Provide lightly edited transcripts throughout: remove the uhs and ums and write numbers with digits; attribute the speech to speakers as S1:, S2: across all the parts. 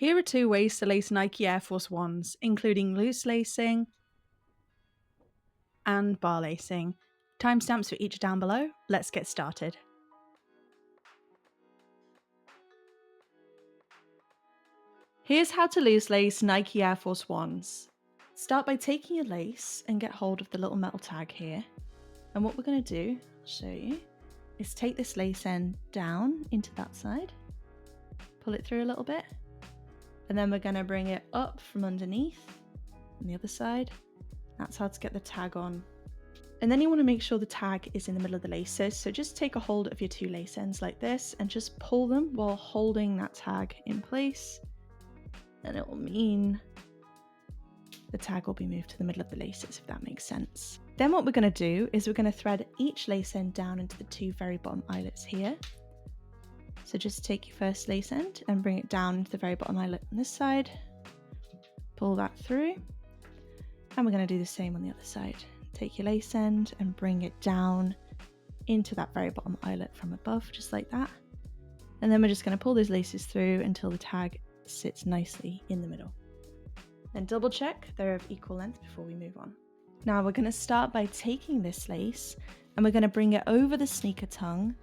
S1: Here are 2 ways to lace Nike Air Force Ones, including loose lacing and bar lacing. Timestamps for each down below. Let's get started. Here's how to loose lace Nike Air Force Ones. Start by taking your lace and get hold of the little metal tag here. And what we're going to do, I'll show you, is take this lace end down into that side, pull it through a little bit, and then we're going to bring it up from underneath on the other side. That's how to get the tag on. And then you want to make sure the tag is in the middle of the laces. So just take a hold of your 2 lace ends like this and just pull them while holding that tag in place. And it will mean the tag will be moved to the middle of the laces, if that makes sense. Then what we're going to do is we're going to thread each lace end down into the 2 very bottom eyelets here. So just take your first lace end and bring it down into the very bottom eyelet on this side. Pull that through. And we're going to do the same on the other side. Take your lace end and bring it down into that very bottom eyelet from above, just like that. And then we're just going to pull those laces through until the tag sits nicely in the middle. Then double check they're of equal length before we move on. Now we're going to start by taking this lace and we're going to bring it over the sneaker tongue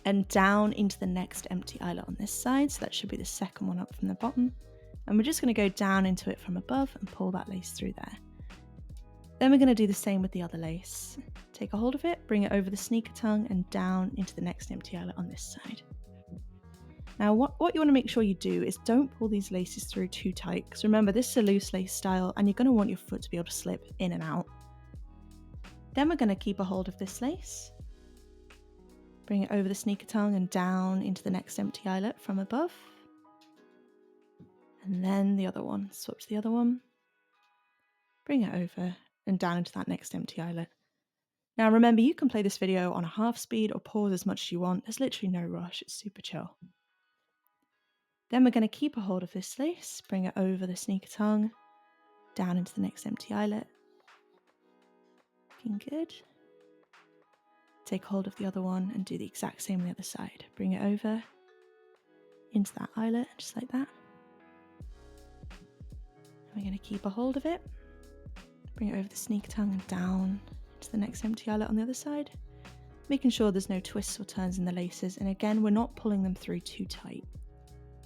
S1: and down into the next empty eyelet on this side. So that should be the second one up from the bottom. And we're just going to go down into it from above and pull that lace through there. Then we're going to do the same with the other lace. Take a hold of it, bring it over the sneaker tongue and down into the next empty eyelet on this side. Now what you want to make sure you do is don't pull these laces through too tight, because remember this is a loose lace style and you're going to want your foot to be able to slip in and out. Then we're going to keep a hold of this lace, bring it over the sneaker tongue and down into the next empty eyelet from above. And then the other one, swap to the other one, bring it over and down into that next empty eyelet. Now remember, you can play this video on a half speed or pause as much as you want. There's literally no rush, it's super chill. Then we're going to keep a hold of this lace, bring it over the sneaker tongue, down into the next empty eyelet. Looking good. Take hold of the other one and do the exact same on the other side. Bring it over into that eyelet, just like that. And we're going to keep a hold of it, bring it over the sneaker tongue and down into the next empty eyelet on the other side, making sure there's no twists or turns in the laces. And again, we're not pulling them through too tight.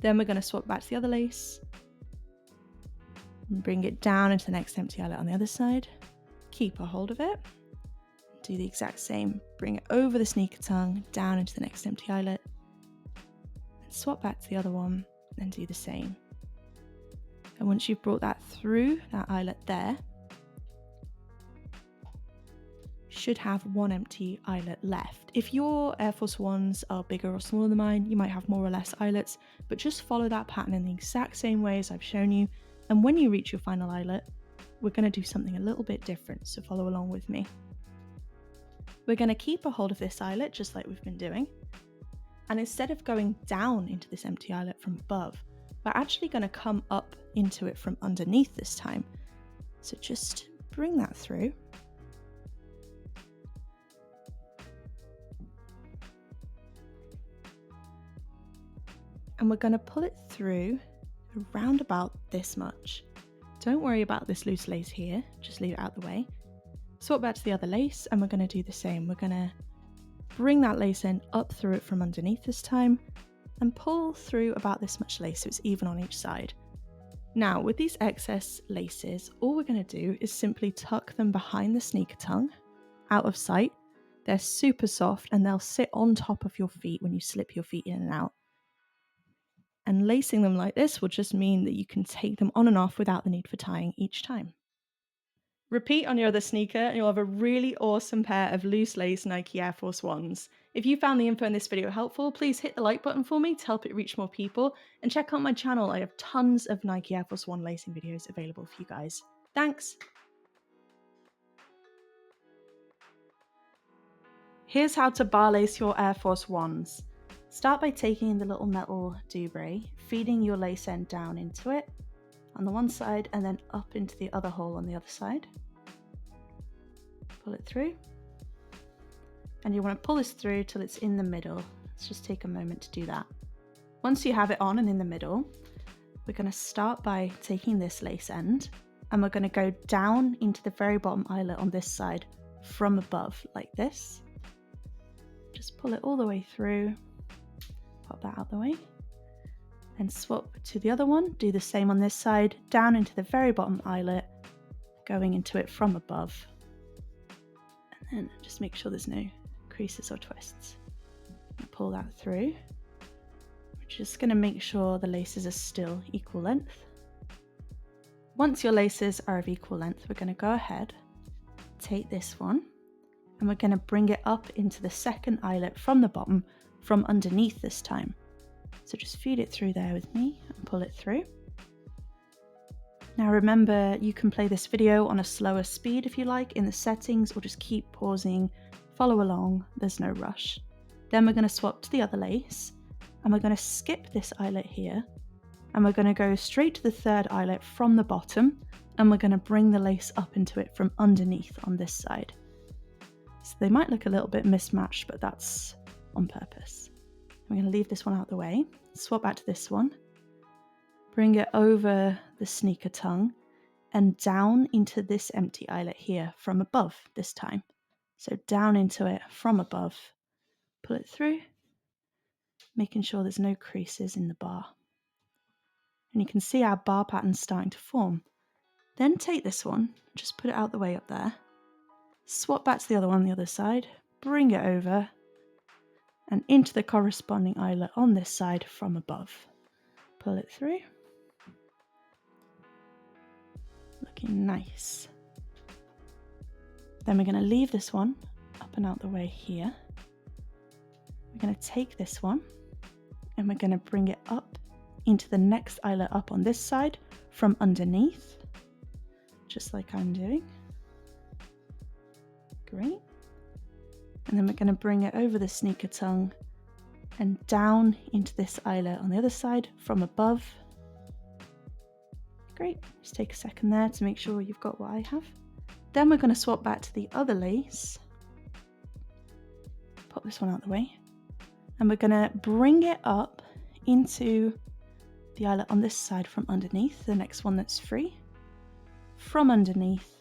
S1: Then we're going to swap back to the other lace and bring it down into the next empty eyelet on the other side. Keep a hold of it. Do the exact same. Bring it over the sneaker tongue, down into the next empty eyelet. And swap back to the other one and do the same. And once you've brought that through that eyelet there, should have 1 empty eyelet left. If your Air Force Ones are bigger or smaller than mine, you might have more or less eyelets, but just follow that pattern in the exact same way as I've shown you. And when you reach your final eyelet, we're going to do something a little bit different, so follow along with me. We're going to keep a hold of this eyelet just like we've been doing. And instead of going down into this empty eyelet from above, we're actually going to come up into it from underneath this time. So just bring that through. And we're going to pull it through around about this much. Don't worry about this loose lace here, just leave it out the way. Swap back to the other lace and we're going to do the same. We're going to bring that lace end up through it from underneath this time and pull through about this much lace so it's even on each side. Now with these excess laces, all we're going to do is simply tuck them behind the sneaker tongue, out of sight. They're super soft and they'll sit on top of your feet when you slip your feet in and out. And lacing them like this will just mean that you can take them on and off without the need for tying each time. Repeat on your other sneaker and you'll have a really awesome pair of loose lace Nike Air Force Ones. If you found the info in this video helpful, please hit the like button for me to help it reach more people, and check out my channel. I have tons of Nike Air Force One lacing videos available for you guys. Thanks! Here's how to bar lace your Air Force Ones. Start by taking the little metal doorbray, feeding your lace end down into it on the one side and then up into the other hole on the other side. Pull it through. And you want to pull this through till it's in the middle. Let's just take a moment to do that. Once you have it on and in the middle, we're going to start by taking this lace end and we're going to go down into the very bottom eyelet on this side from above like this. Just pull it all the way through, pop that out the way, and swap to the other one. Do the same on this side, down into the very bottom eyelet, going into it from above. And then just make sure there's no creases or twists. Pull that through. We're just going to make sure the laces are still equal length. Once your laces are of equal length, we're going to go ahead, take this one, and we're going to bring it up into the second eyelet from the bottom, from underneath this time. So just feed it through there with me and pull it through. Now remember, you can play this video on a slower speed if you like in the settings, or just keep pausing, follow along, there's no rush. Then we're going to swap to the other lace, and we're going to skip this eyelet here, and we're going to go straight to the third eyelet from the bottom, and we're going to bring the lace up into it from underneath on this side. So they might look a little bit mismatched, but that's on purpose. I'm going to leave this one out of the way, swap back to this one, bring it over the sneaker tongue and down into this empty eyelet here from above this time. So down into it from above, pull it through, making sure there's no creases in the bar. And you can see our bar pattern starting to form. Then take this one, just put it out the way up there, swap back to the other one on the other side, bring it over and into the corresponding eyelet on this side from above. Pull it through. Looking nice. Then we're going to leave this one up and out the way here. We're going to take this one and we're going to bring it up into the next eyelet up on this side from underneath, just like I'm doing. Great. And then we're going to bring it over the sneaker tongue and down into this eyelet on the other side from above. Great. Just take a second there to make sure you've got what I have. Then we're going to swap back to the other lace. Pop this one out of the way. And we're going to bring it up into the eyelet on this side from underneath, the next one that's free. From underneath.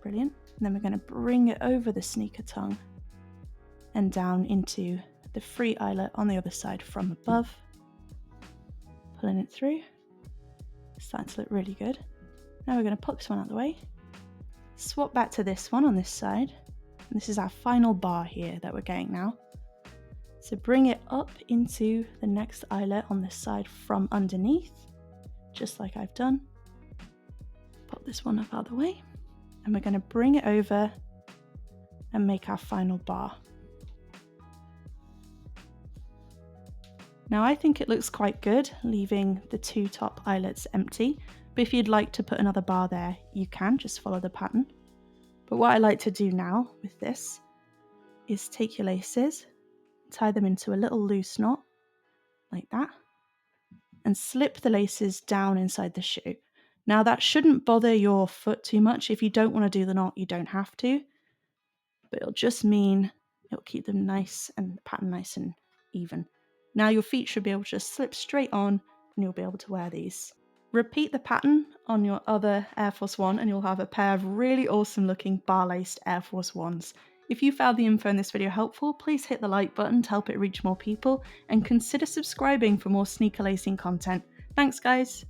S1: Brilliant. And then we're going to bring it over the sneaker tongue and down into the free eyelet on the other side from above. Pulling it through. Starting to look really good. Now we're going to pop this one out of the way. Swap back to this one on this side. And this is our final bar here that we're getting now. So bring it up into the next eyelet on this side from underneath, just like I've done. Pop this one up out of the way. And we're going to bring it over and make our final bar. Now I think it looks quite good, leaving the two top eyelets empty, but if you'd like to put another bar there, you can, just follow the pattern. But what I like to do now with this is take your laces, tie them into a little loose knot, like that, and slip the laces down inside the shoe. Now that shouldn't bother your foot too much. If you don't want to do the knot, you don't have to, but it'll just mean it'll keep them nice and the pattern nice and even. Now your feet should be able to just slip straight on and you'll be able to wear these. Repeat the pattern on your other Air Force One and you'll have a pair of really awesome looking bar-laced Air Force Ones. If you found the info in this video helpful, please hit the like button to help it reach more people and consider subscribing for more sneaker lacing content. Thanks guys!